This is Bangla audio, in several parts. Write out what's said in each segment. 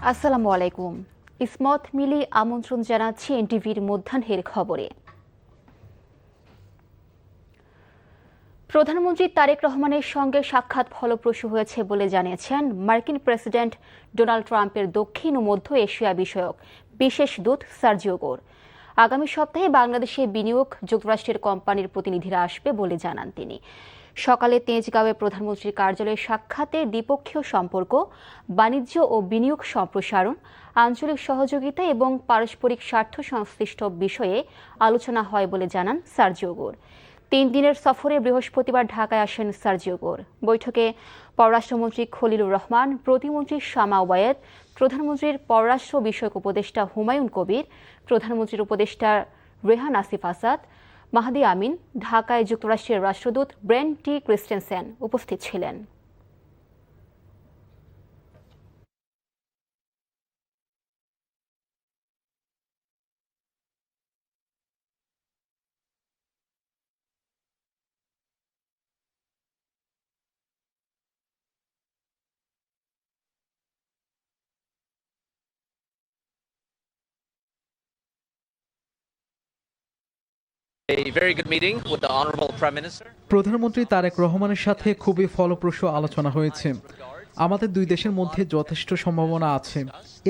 আসসালামু আলাইকুম। ইসমত মিলি আমন্ত্রণ জানাচ্ছি এনটিভির মধ্যাহ্নের খবরে। প্রধানমন্ত্রী তারেক রহমানের সঙ্গে সাক্ষাৎ ফলপ্রসূ হয়েছে বলে জানিয়েছেন মার্কিন প্রেসিডেন্ট ডোনাল্ড ট্রাম্পের দক্ষিণ ও মধ্য এশিয়া বিষয়ক বিশেষ দূত সার্জিও গোর। আগামী সপ্তাহে বাংলাদেশে বিনিয়োগ যুক্তরাষ্ট্রের কোম্পানির প্রতিনিধিরা আসবে বলে জানান তিনি। সকালে তেজগাঁওয়ে প্রধানমন্ত্রীর কার্যালয়ে সাক্ষাতে দ্বিপক্ষীয় সম্পর্ক, বাণিজ্য ও বিনিয়োগ সম্প্রসারণ, আঞ্চলিক সহযোগিতা এবং পারস্পরিক স্বার্থ সংশ্লিষ্ট বিষয়ে আলোচনা হয় বলে জানান সার্জিও গোর। 3 দিনের সফরে বৃহস্পতিবার ঢাকায় আসেন সার্জিও গোর। বৈঠকে পররাষ্ট্রমন্ত্রী খলিলুর রহমান, প্রতিমন্ত্রী শামা ওবায়েদ, প্রধানমন্ত্রীর পররাষ্ট্র বিষয়ক উপদেষ্টা হুমায়ুন কবির, প্রধানমন্ত্রীর উপদেষ্টা রেহান আসিফ আসাদ, মাহদি আমিন, ঢাকায় যুক্তরাষ্ট্রের রাষ্ট্রদূত ব্রেন্ট টি ক্রিস্টেনসেন উপস্থিত ছিলেন। প্রধানমন্ত্রী তারেক রহমানের সাথে খুবই ফলপ্রসূ আলোচনা হয়েছে। আমাদের দুই দেশের মধ্যে যথেষ্ট সম্ভাবনা আছে।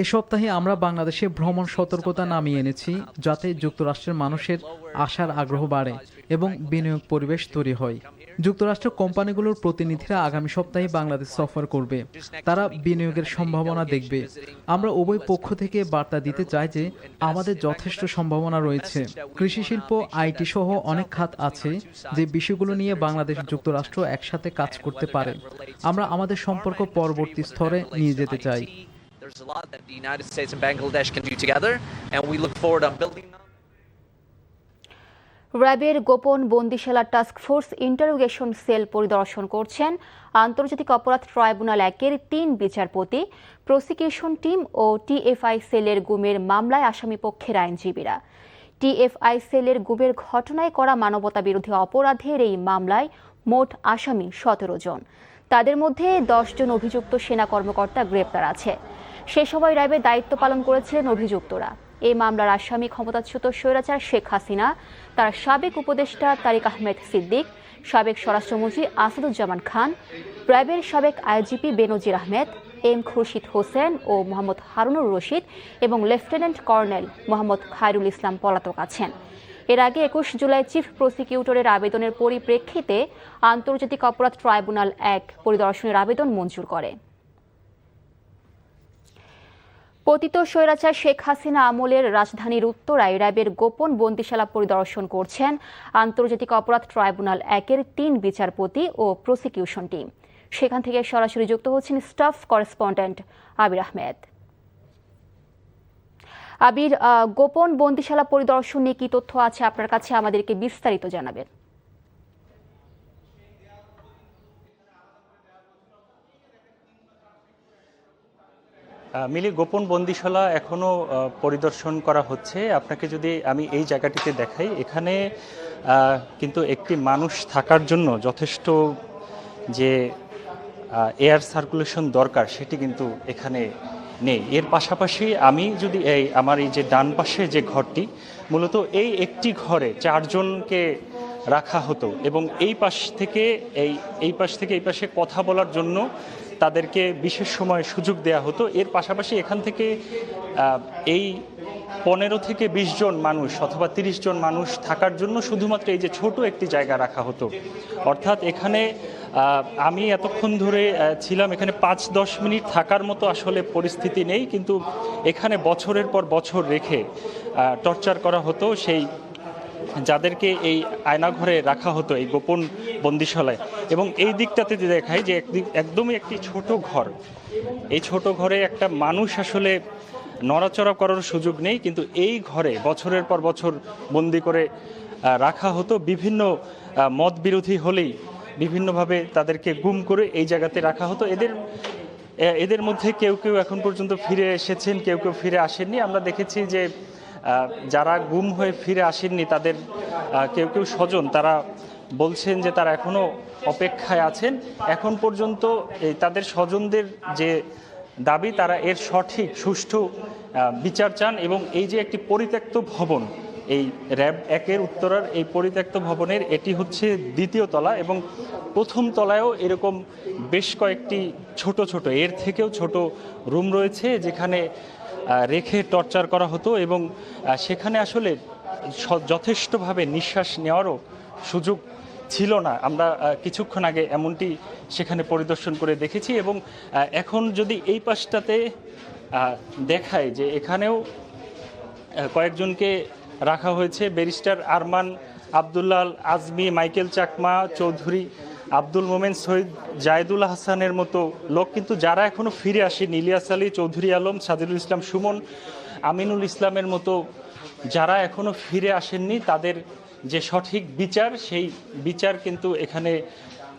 এ সপ্তাহে আমরা বাংলাদেশে ভ্রমণ সতর্কতা নামিয়ে এনেছি, যাতে যুক্তরাষ্ট্রের মানুষের আসার আগ্রহ বাড়ে এবং বিনিয়োগ পরিবেশ তৈরি হয়। যুক্তরাষ্ট্রের কোম্পানিগুলোর প্রতিনিধিরা আগামী সপ্তাহে বাংলাদেশ সফর করবে। তারা বিনিয়োগের সম্ভাবনা দেখবে। আমরা উভয় পক্ষ থেকে বার্তা দিতে চাই যে আমাদের যথেষ্ট সম্ভাবনা রয়েছে। কৃষি শিল্প, আইটি সহ অনেক খাত আছে যে বিষয়গুলো নিয়ে বাংলাদেশ যুক্তরাষ্ট্র একসাথে কাজ করতে পারে। আমরা আমাদের সম্পর্ক পরবর্তী স্তরে নিয়ে যেতে চাই। র্যাবের গোপন বন্দিশালা টাস্কফোর্স ইন্টারোগেশন সেল পরিদর্শন করছেন আন্তর্জাতিক অপরাধ ট্রাইব্যুনাল 1-এর 3 বিচারপতি, প্রসিকিউশন টিম ও টিএফআই সেলের গুমের মামলায় আসামিপক্ষের আইনজীবীরা। টিএফআই সেলের গুমের ঘটনায় করা মানবতাবিরোধী অপরাধের এই মামলায় মোট আসামি 17 জন। তাদের মধ্যে 10 জন অভিযুক্ত সেনা কর্মকর্তা গ্রেপ্তার আছে। সে সময় র্যাবে দায়িত্ব পালন করেছিলেন অভিযুক্তরা। এই মামলার আসামি ক্ষমতাচ্যুত স্বৈরাচার শেখ হাসিনা, তার সাবেক উপদেষ্টা তারিক আহমেদ সিদ্দিক, সাবেক স্বরাষ্ট্রমন্ত্রী আসাদুজ্জামান খান, র্যাবের সাবেক আইজিপি বেনজির আহমেদ, এম খুরশিদ হোসেন ও মোহাম্মদ হারুনুর রশিদ এবং লেফটেন্যান্ট কর্নেল মোহাম্মদ খায়রুল ইসলাম পলাতক আছেন। এর আগে 21 জুলাই চিফ প্রসিকিউটরের আবেদনের পরিপ্রেক্ষিতে আন্তর্জাতিক অপরাধ ট্রাইব্যুনাল 1 পরিদর্শনের আবেদন মঞ্জুর করে। পতিত স্বৈরাচার শেখ হাসিনা আমলের রাজধানীর উত্তরায় র্যাবের গোপন বন্দিশালা পরিদর্শন করছেন আন্তর্জাতিক অপরাধ ট্রাইব্যুনাল 1-এর 3 বিচারপতি ও প্রসিকিউশন টিম। সেখান থেকে সরাসরি যুক্ত হচ্ছেন স্টাফ করেসপন্ডেন্ট আবির আহমেদ। আবির, গোপন বন্দিশালা পরিদর্শন নিয়ে কি তথ্য আছে আপনার কাছে, আমাদেরকে বিস্তারিত জানাবেন। মিলি, গোপন বন্দিশালা এখনো পরিদর্শন করা হচ্ছে। আপনাকে যদি আমি এই জায়গাটিতে দেখাই, এখানে কিন্তু একটি মানুষ থাকার জন্য যথেষ্ট যে এয়ার সার্কুলেশন দরকার সেটি কিন্তু এখানে নেই। এর পাশাপাশি আমি যদি আমার এই যে ডান পাশে যে ঘরটি, মূলত এই একটি ঘরে 4 জনকে রাখা হতো এবং এই পাশ থেকে এই পাশে কথা বলার জন্য তাদেরকে বিশেষ সময় সুযোগ দেয়া হতো। এর পাশাপাশি এখান থেকে এই 15 থেকে 20 জন মানুষ অথবা 30 জন মানুষ থাকার জন্য শুধুমাত্র এই যে ছোট একটি জায়গা রাখা হতো। অর্থাৎ এখানে আমি এতক্ষণ ধরে ছিলাম, এখানে 5-10 মিনিট থাকার মতো আসলে পরিস্থিতি নেই, কিন্তু এখানে বছরের পর বছর রেখে টর্চার করা হতো সেই যাদেরকে এই আয়নাঘরে রাখা হতো এই গোপন বন্দিশালায়। এবং এই দিকটাতে দেখায় যে একদমই একটি ছোট ঘর, এই ছোট ঘরে একটা মানুষ আসলে নড়াচড়া করার সুযোগ নেই, কিন্তু এই ঘরে বছরের পর বছর বন্দি করে রাখা হতো। বিভিন্ন মত বিরোধী হলেই বিভিন্নভাবে তাদেরকে গুম করে এই জায়গাতে রাখা হতো। এদের মধ্যে কেউ কেউ এখন পর্যন্ত ফিরে এসেছেন, কেউ কেউ ফিরে আসেননি। আমরা দেখেছি যে যারা গুম হয়ে ফিরে আসেননি তাদের কেউ কেউ স্বজন তারা বলছেন যে তারা এখনো অপেক্ষায় আছেন। এখন পর্যন্ত তাদের স্বজনদের যে দাবি, তারা এর সঠিক সুষ্ঠু বিচার চান। এবং এই যে একটি পরিত্যক্ত ভবন, এই র্যাব 1-এর উত্তরার এই পরিত্যক্ত ভবনের এটি হচ্ছে 2য় তলা, এবং 1ম তলায়ও এরকম বেশ কয়েকটি ছোট ছোট এর থেকেও ছোট রুম রয়েছে, যেখানে রেখে টর্চার করা হতো, এবং সেখানে আসলে যথেষ্টভাবে নিঃশ্বাস নেওয়ারও সুযোগ ছিল না। আমরা কিছুক্ষণ আগে এমনটি সেখানে পরিদর্শন করে দেখেছি। এবং এখন যদি এই পাশটাতে দেখায় যে এখানেও কয়েকজনকে রাখা হয়েছে, ব্যারিস্টার আরমান, আবদুল্লাহ আজমি, মাইকেল চাকমা, চৌধুরী আব্দুল মোমেন, শহীদ জায়েদুল হাসানের মতো লোক কিন্তু যারা এখনও ফিরে আসেনি, ইলিয়াস আলী, চৌধুরী আলম, সাজিদুল ইসলাম সুমন, আমিনুল ইসলামের মতো যারা এখনও ফিরে আসেননি, তাদের যে সঠিক বিচার, সেই বিচার কিন্তু এখানে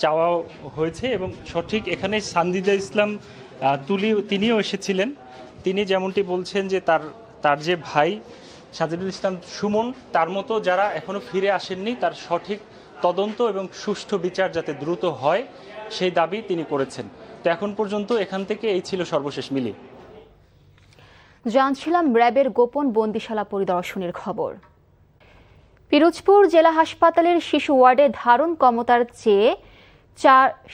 চাওয়া হয়েছে। এবং সঠিক এখানে সানজিদা ইসলাম তিনিও এসেছিলেন। তিনি যেমনটি বলছেন যে তার যে ভাই সাজিদুল ইসলাম সুমন, তার মতো যারা এখনও ফিরে আসেননি, তার সঠিক তদন্ত এবং সুষ্ঠু বিচার যাতে দ্রুত হয়, সেই দাবি তিনি করেছেন। তো এখন পর্যন্ত এখান থেকে এই ছিল সর্বশেষ। মিলি, জানছিলাম র্যাবের গোপন বন্দিশালা পরিদর্শনের খবর। পিরোজপুর জেলা হাসপাতালের শিশু ওয়ার্ডে ধারণ ক্ষমতার চেয়ে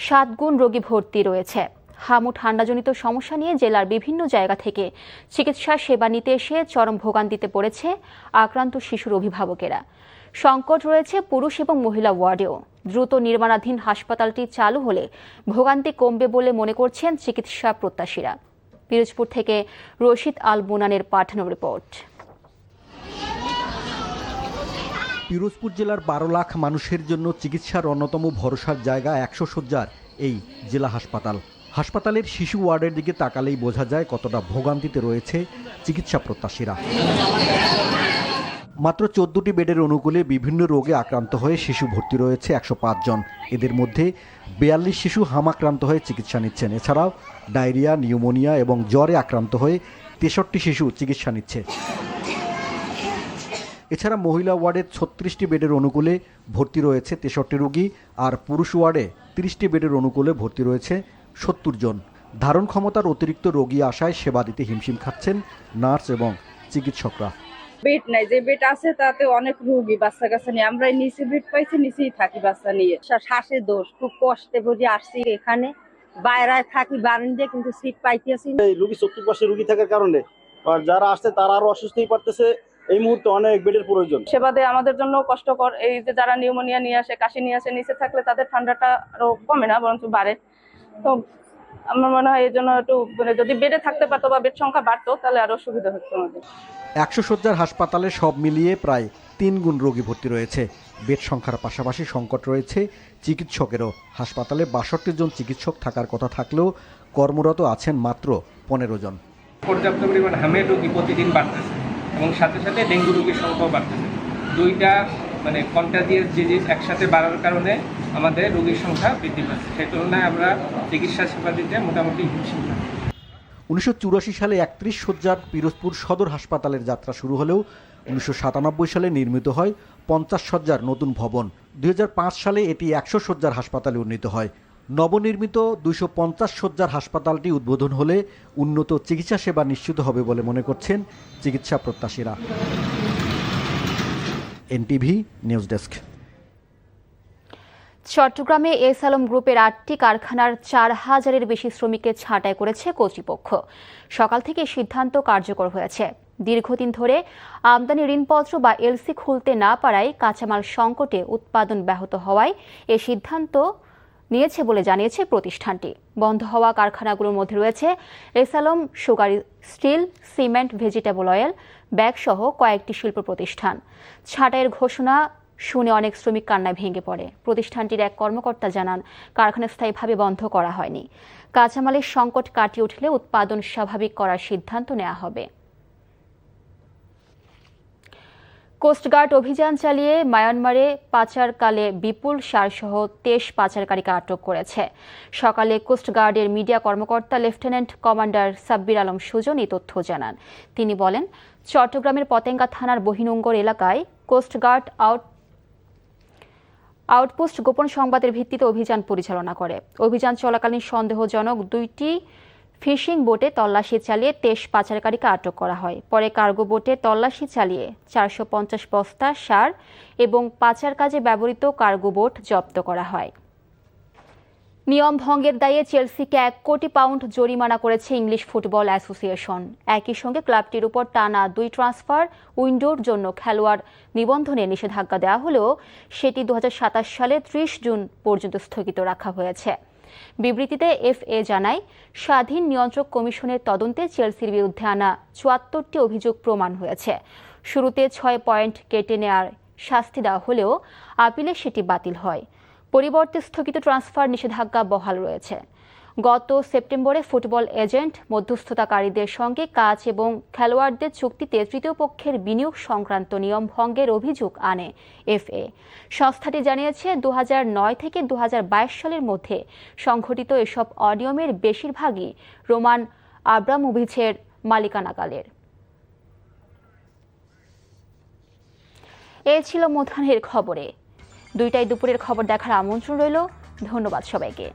7 গুণ রোগী ভর্তি রয়েছে। হামু ঠান্ডাজনিত সমস্যা নিয়ে জেলার বিভিন্ন জায়গা থেকে চিকিৎসা সেবা নিতে এসে চরম ভোগান্তিতে পড়েছে আক্রান্ত শিশুর অভিভাবকেরা। সংকট রয়েছে পুরুষ এবং মহিলা ওয়ার্ডেও। দ্রুত নির্মাণাধীন হাসপাতালটি চালু হলে ভোগান্তি কমবে বলে মনে করছেন চিকিৎসা প্রত্যাশীরা। পিরোজপুর থেকে রশিদ আল বুনানের পাঠানো রিপোর্ট। পিরোজপুর জেলার 12 লাখ মানুষের জন্য চিকিৎসার অন্যতম ভরসার জায়গা 100 শয্যার এই জেলা হাসপাতাল। হাসপাতালের শিশু ওয়ার্ডের দিকে তাকালেই বোঝা যায় কতটা ভোগান্তিতে রয়েছে চিকিৎসা প্রত্যাশীরা। মাত্র 14টি বেডের অনুকূলে বিভিন্ন রোগে আক্রান্ত হয়ে শিশু ভর্তি রয়েছে 105 জন। এদের মধ্যে 42 শিশু হামাক্রান্ত হয়ে চিকিৎসা নিচ্ছেন। এছাড়াও ডায়রিয়া, নিউমোনিয়া এবং জ্বরে আক্রান্ত হয়ে 63টি শিশু চিকিৎসা নিচ্ছে। এছাড়া মহিলা ওয়ার্ডে 36টি বেডের অনুকূলে ভর্তি রয়েছে 63 রোগী, আর পুরুষ ওয়ার্ডে 30টি বেডের অনুকূলে ভর্তি রয়েছে 70 জন। ধারণ ক্ষমতার অতিরিক্ত রোগী আসায় সেবা দিতে হিমশিম খাচ্ছেন নার্স এবং চিকিৎসকরা। বেড নাই, যে বেড আছে তাতে অনেক রোগী বাচ্চা কাছে নিয়ে, আমরা নিচে বেড পাইছি, নিচেই থাকি বাচ্চা নিয়ে। শ্বাসের দোষ, খুব কষ্টে বুঝে আসছি এখানে, বাইরে থাকি বারান্দে, কিন্তু সিট পাইতেছি না। এই রোগী চতুর্পাশে রোগী থাকার কারণে আর যারা আসছে তারা আরো অসুস্থই পারতেছে। এই মুহূর্তে অনেক বেডের প্রয়োজন। সেবা দেয় আমাদের জন্য কষ্টকর। এই যে যারা নিউমোনিয়া নিয়ে আসে, কাশি নিয়ে আসে, নিচে থাকলে তাদের ঠান্ডাটা আরো কমে না, বরঞ্চ বাড়ে। তো আমার মনে হয় এই জন্য একটু যদি বেডে থাকতে পারতো বা বেড সংখ্যা বাড়তো, তাহলে আরো সুবিধা হতো আমাদের। 100 শয্যার হাসপাতালে সব মিলিয়ে প্রায় 3 গুণ রোগী ভর্তি রয়েছে। বেড সংখ্যার পাশাপাশি সংকট রয়েছে চিকিৎসকেরও। হাসপাতালে 62 জন চিকিৎসক থাকার কথা থাকলেও কর্মরত আছেন মাত্র 15 জন। পর্যাপ্ত পরিমাণ হামের রোগী প্রতিদিন বাড়তেছে এবং সাথে সাথে ডেঙ্গু রোগীর সংখ্যাও বাড়তেছে। দুইটা কন্টাজিয়াস ডিজিজ একসাথে বাড়ার কারণে আমাদের রোগীর সংখ্যা বৃদ্ধি পাচ্ছে। সেই তুলনায় আমরা চিকিৎসা সেবা দিতে মোটামুটি হিমশিম খাই। 1984 সালে 31 শয্যার পিরোজপুর সদর হাসপাতালের যাত্রা শুরু হলেও 1997 সালে নির্মিত হয় 50 শয্যার নতুন ভবন। 2005 সালে এটি 100 শয্যার হাসপাতালে উন্নীত হয়। নবনির্মিত 250 শয্যার হাসপাতালটি উদ্বোধন হলে উন্নত চিকিৎসা সেবা নিশ্চিত হবে বলে মনে করছেন চিকিৎসা প্রত্যাশীরা। NTV news desk. চট্টগ্রামে এস আলম গ্রুপের 8টি কারখানার 4000-এর বেশি শ্রমিককে ছাঁটাই করেছে কর্তৃপক্ষ। সকাল থেকে সিদ্ধান্ত কার্যকর হয়েছে। দীর্ঘদিন ধরে আমদানি ঋণপত্র বা এলসি খুলতে না পারায় কাঁচামাল সংকটে উৎপাদন ব্যাহত হওয়ায় এ সিদ্ধান্ত নিয়েছে বলে জানিয়েছে প্রতিষ্ঠানটি। বন্ধ হওয়া কারখানাগুলোর মধ্যে রয়েছে S Alam sugar, steel, cement, vegetable oil, bag সহ কয়েকটি শিল্প প্রতিষ্ঠান। ছাঁটাইয়ের ঘোষণা শুনে অনেক শ্রমিক কান্নায় ভেঙে পড়ে। প্রতিষ্ঠানটির এক কর্মকর্তা জানান, কারখানা স্থায়ীভাবে বন্ধ করা হয়নি। কাঁচামালের সংকট কাটিয়ে উঠলে উৎপাদন স্বাভাবিক করার সিদ্ধান্ত নেওয়া হবে। কোস্টগার্ড অভিযান চালিয়ে মায়ানমারে পাচারকালে বিপুল সারসহ 23 পাচারকারীকে আটক করেছে। সকালে কোস্টগার্ডের মিডিয়া কর্মকর্তা লেফটেন্যান্ট কমান্ডার সাব্বির আলম সুজন এই তথ্য জানান। তিনি বলেন, চট্টগ্রামের পতেঙ্গা থানার বহিনুঙ্গর এলাকায় কোস্টগার্ড আউটপোস্ট গোপন সংবাদের ভিত্তিতে অভিযান পরিচালনা করে। অভিযান চলাকালীন সন্দেহজনক 2টি ফিশিং বোটে তল্লাশি চালিয়ে 23 পাচারকারীকে আটক করা হয়। পরে কার্গো বোটে তল্লাশি চালিয়ে 450 বস্তা সার এবং পাচার কাজে ব্যবহৃত কার্গো বোট জব্দ করা হয়। নিয়ম ভঙ্গের দায়ে চেলসিকে 1 কোটি পাউন্ড জরিমানা করেছে ইংলিশ ফুটবল অ্যাসোসিয়েশন। একই সঙ্গে ক্লাবটির উপর টানা 2 ট্রান্সফার উইন্ডোর জন্য খেলোয়াড় নিবন্ধনে নিষেধাজ্ঞা দেওয়া হলেও সেটি 2027 সালের 30 জুন পর্যন্ত স্থগিত রাখা হয়েছে। বিবৃতিতে এফএ জানায়, স্বাধীন নিয়ন্ত্রক কমিশনের তদন্তে চেলসির বিরুদ্ধে আনা 74টি অভিযোগ প্রমাণ হয়েছে। শুরুতে 6 পয়েন্ট কেটে নেওয়ার শাস্তি দেওয়া হলেও আপিলে সেটি বাতিল হয়। পরিবর্তে স্থগিত ট্রান্সফার নিষেধাজ্ঞা বহাল রয়েছে। গত সেপ্টেম্বরে ফুটবল এজেন্ট মধ্যস্থতাকারীদের সঙ্গে কাজ এবং খেলোয়াড়দের চুক্তিতে তৃতীয় পক্ষের বিনিয়োগ সংক্রান্ত নিয়ম ভঙ্গের অভিযোগ আনে এফএ। সংস্থাটি জানিয়েছে 2009 থেকে 2022 সালের মধ্যে সংঘটিত এসব অনিয়মের বেশিরভাগই রোমান আব্রামোভিচের মালিকানাকালের। এ ছিল মধ্যাহ্নের খবরে। 2টায় দুপুরের খবর দেখার আমন্ত্রণ রইল। ধন্যবাদ সবাইকে।